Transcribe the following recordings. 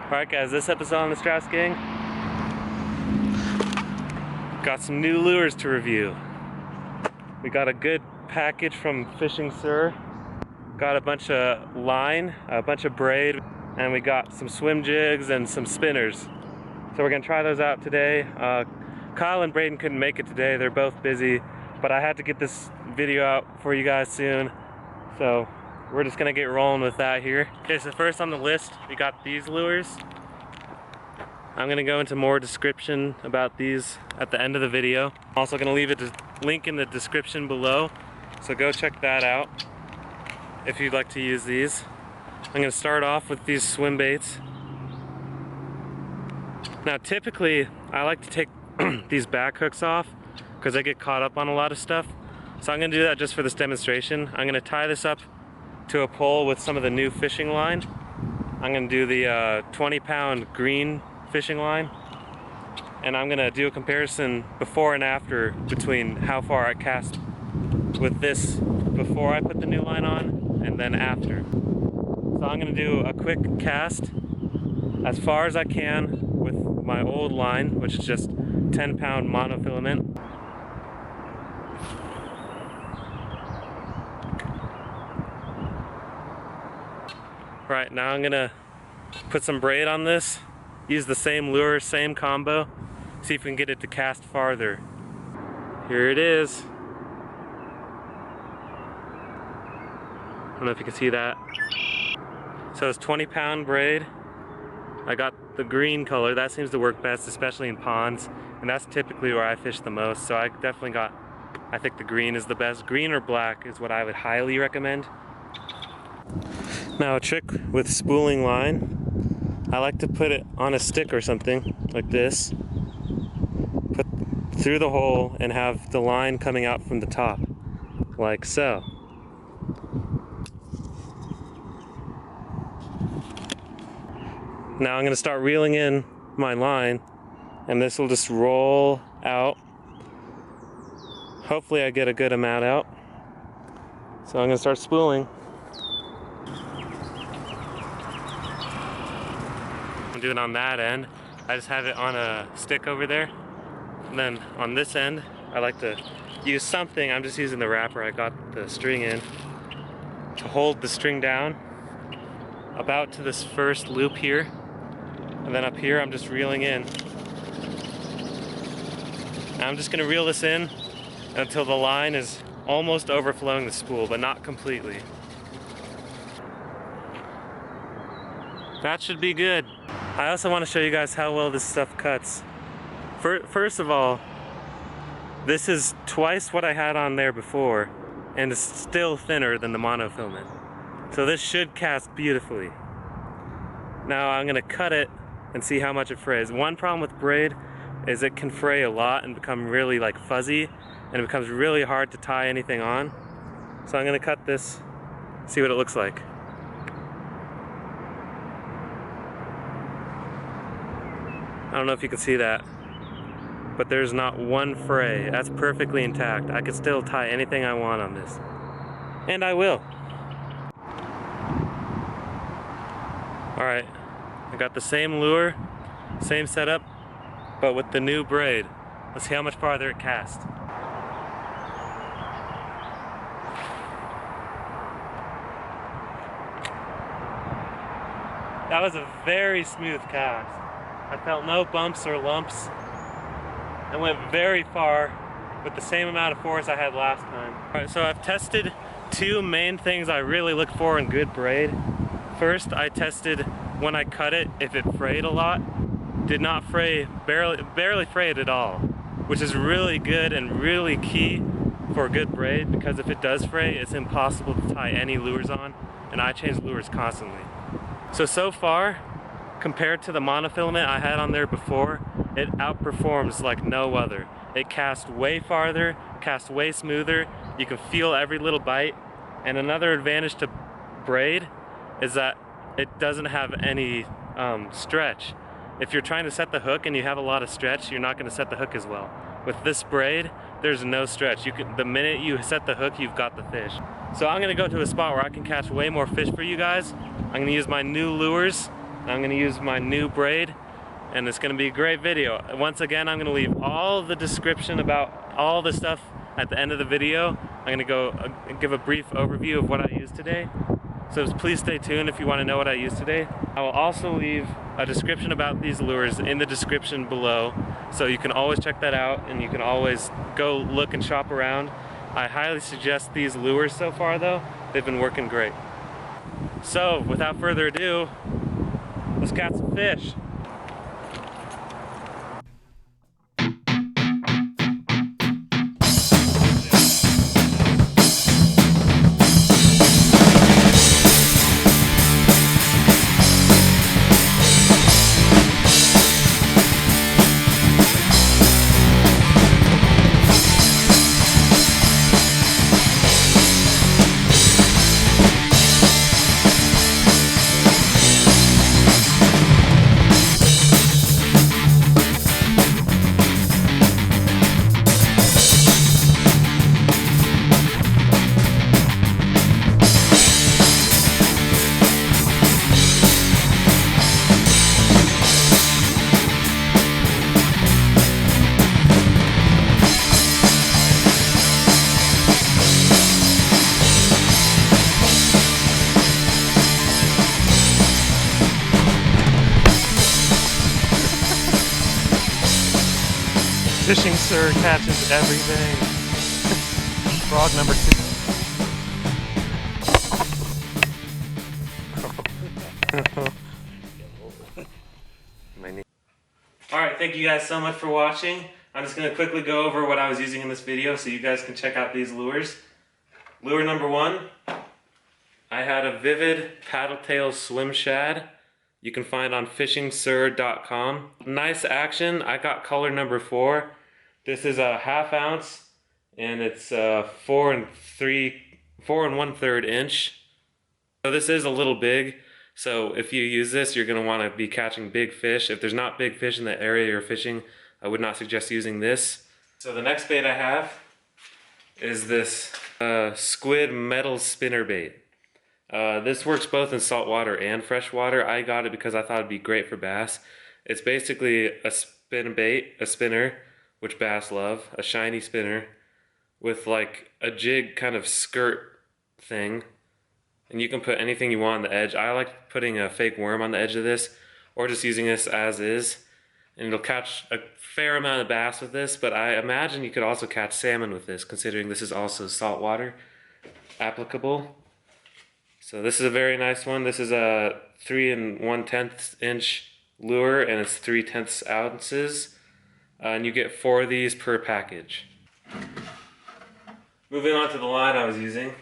Alright guys, this episode on the Straussgang, got some new lures to review. We got a good package from Fishing Sir. Got a bunch of line, a bunch of braid, and we got some swim jigs and some spinners. So we're gonna try those out today. Kyle and Braden couldn't make it today, they're both busy, but I had to get this video out for you guys soon. So we're just gonna get rolling with that here. Okay, so first on the list, we got these lures. I'm gonna go into more description about these at the end of the video. I'm also gonna leave a link in the description below, so go check that out if you'd like to use these. I'm gonna start off with these swim baits. Now typically, I like to take these back hooks off because they get caught up on a lot of stuff. So I'm gonna do that just for this demonstration. I'm gonna tie this up to a pole with some of the new fishing line. I'm gonna do the 20-pound green fishing line, and I'm gonna do a comparison before and after between how far I cast with this before I put the new line on and then after. So I'm gonna do a quick cast as far as I can with my old line, which is just 10-pound monofilament. Right, now I'm gonna put some braid on this, use the same lure, same combo, see if we can get it to cast farther. Here it is. I don't know if you can see that. So it's 20-pound braid. I got the green color, that seems to work best, especially in ponds, and that's typically where I fish the most, so I definitely got, I think the green is the best. Green or black is what I would highly recommend. Now a trick with spooling line, I like to put it on a stick or something like this, put through the hole and have the line coming out from the top, like so. Now I'm going to start reeling in my line, and this will just roll out. Hopefully I get a good amount out. So I'm going to start spooling. I'm doing on that end. I just have it on a stick over there. And then on this end, I like to use something. I'm just using the wrapper I got the string in to hold the string down about to this first loop here. And then up here, I'm just reeling in. And I'm just gonna reel this in until the line is almost overflowing the spool, but not completely. That should be good. I also want to show you guys how well this stuff cuts. First of all, this is twice what I had on there before, and it's still thinner than the monofilament. So this should cast beautifully. Now I'm gonna cut it and see how much it frays. One problem with braid is it can fray a lot and become really like fuzzy, and it becomes really hard to tie anything on. So I'm gonna cut this, see what it looks like. I don't know if you can see that, but there's not one fray. That's perfectly intact. I could still tie anything I want on this, and I will. All right. I got the same lure, same setup, but with the new braid. Let's see how much farther it casts. That was a very smooth cast. I felt no bumps or lumps. I went very far with the same amount of force I had last time. All right, so I've tested two main things I really look for in good braid. First, I tested when I cut it, if it frayed a lot. Did not fray, barely frayed at all, which is really good and really key for good braid, because if it does fray, it's impossible to tie any lures on, and I change lures constantly. So far, compared to the monofilament I had on there before, it outperforms like no other. It casts way farther, casts way smoother, you can feel every little bite, and another advantage to braid is that it doesn't have any stretch. If you're trying to set the hook and you have a lot of stretch, you're not going to set the hook as well. With this braid, there's no stretch. The minute you set the hook, you've got the fish. So I'm going to go to a spot where I can catch way more fish for you guys. I'm going to use my new lures I'm gonna use my new braid, and it's gonna be a great video. Once again, I'm gonna leave all the description about all the stuff at the end of the video. I'm gonna go give a brief overview of what I used today. So please stay tuned if you want to know what I used today. I will also leave a description about these lures in the description below, so you can always check that out and you can always go look and shop around. I highly suggest these lures so far though. They've been working great. So without further ado, let's catch some fish. Fishing Sir catches everything. Frog number 2. Alright, thank you guys so much for watching. I'm just going to quickly go over what I was using in this video so you guys can check out these lures. Lure number 1, I had a Vivid Paddletail Swim Shad. You can find on fishingsir.com. Nice action. I got color number 4. This is a 1/2 ounce and it's 4 1/3 inch. So this is a little big. So if you use this, you're going to want to be catching big fish. If there's not big fish in the area you're fishing, I would not suggest using this. So the next bait I have is this squid metal spinner bait. This works both in saltwater and freshwater. I got it because I thought it'd be great for bass. It's basically a spin bait, a spinner, which bass love, a shiny spinner with like a jig kind of skirt thing. And you can put anything you want on the edge. I like putting a fake worm on the edge of this or just using this as is. And it'll catch a fair amount of bass with this, but I imagine you could also catch salmon with this, considering this is also saltwater applicable. So this is a very nice one. This is a 3 1/10 inch lure and it's 3/10 ounces. And you get 4 of these per package. Moving on to the line I was using.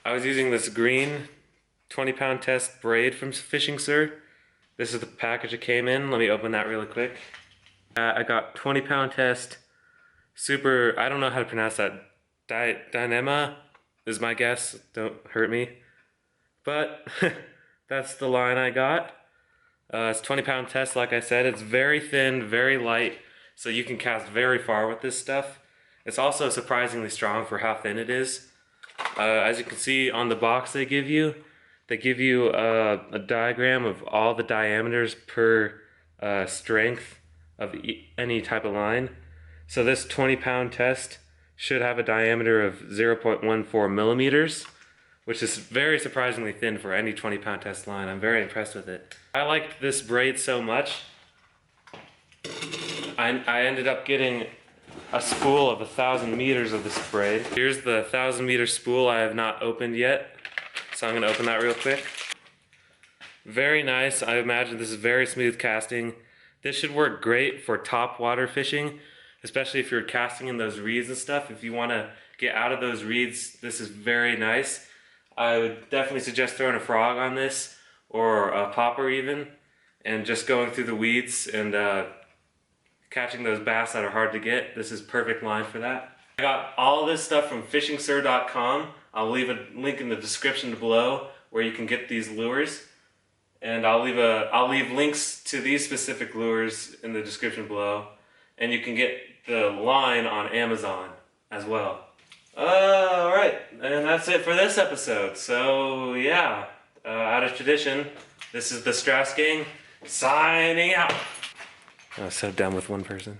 I was using this green 20-pound test braid from Fishing Sir. This is the package it came in. Let me open that really quick. I got 20-pound test super, I don't know how to pronounce that. Dynema is my guess. Don't hurt me. But that's the line I got. It's 20-pound test, like I said. It's very thin, very light, so you can cast very far with this stuff. It's also surprisingly strong for how thin it is. As you can see on the box they give you a diagram of all the diameters per strength of any type of line. So this 20-pound test should have a diameter of 0.14 millimeters, which is very surprisingly thin for any 20-pound test line. I'm very impressed with it. I liked this braid so much, I ended up getting a spool of 1,000 meters of this braid. Here's the 1,000 meter spool I have not opened yet, so I'm going to open that real quick. Very nice. I imagine this is very smooth casting. This should work great for top water fishing, especially if you're casting in those reeds and stuff. If you want to get out of those reeds, this is very nice. I would definitely suggest throwing a frog on this, or a popper even, and just going through the weeds and catching those bass that are hard to get. This is perfect line for that. I got all this stuff from fishingsir.com. I'll leave a link in the description below where you can get these lures, and I'll leave links to these specific lures in the description below, and you can get the line on Amazon as well. Alright, and that's it for this episode. So yeah, out of tradition, This is the Straussgang signing out. I was so done with one person.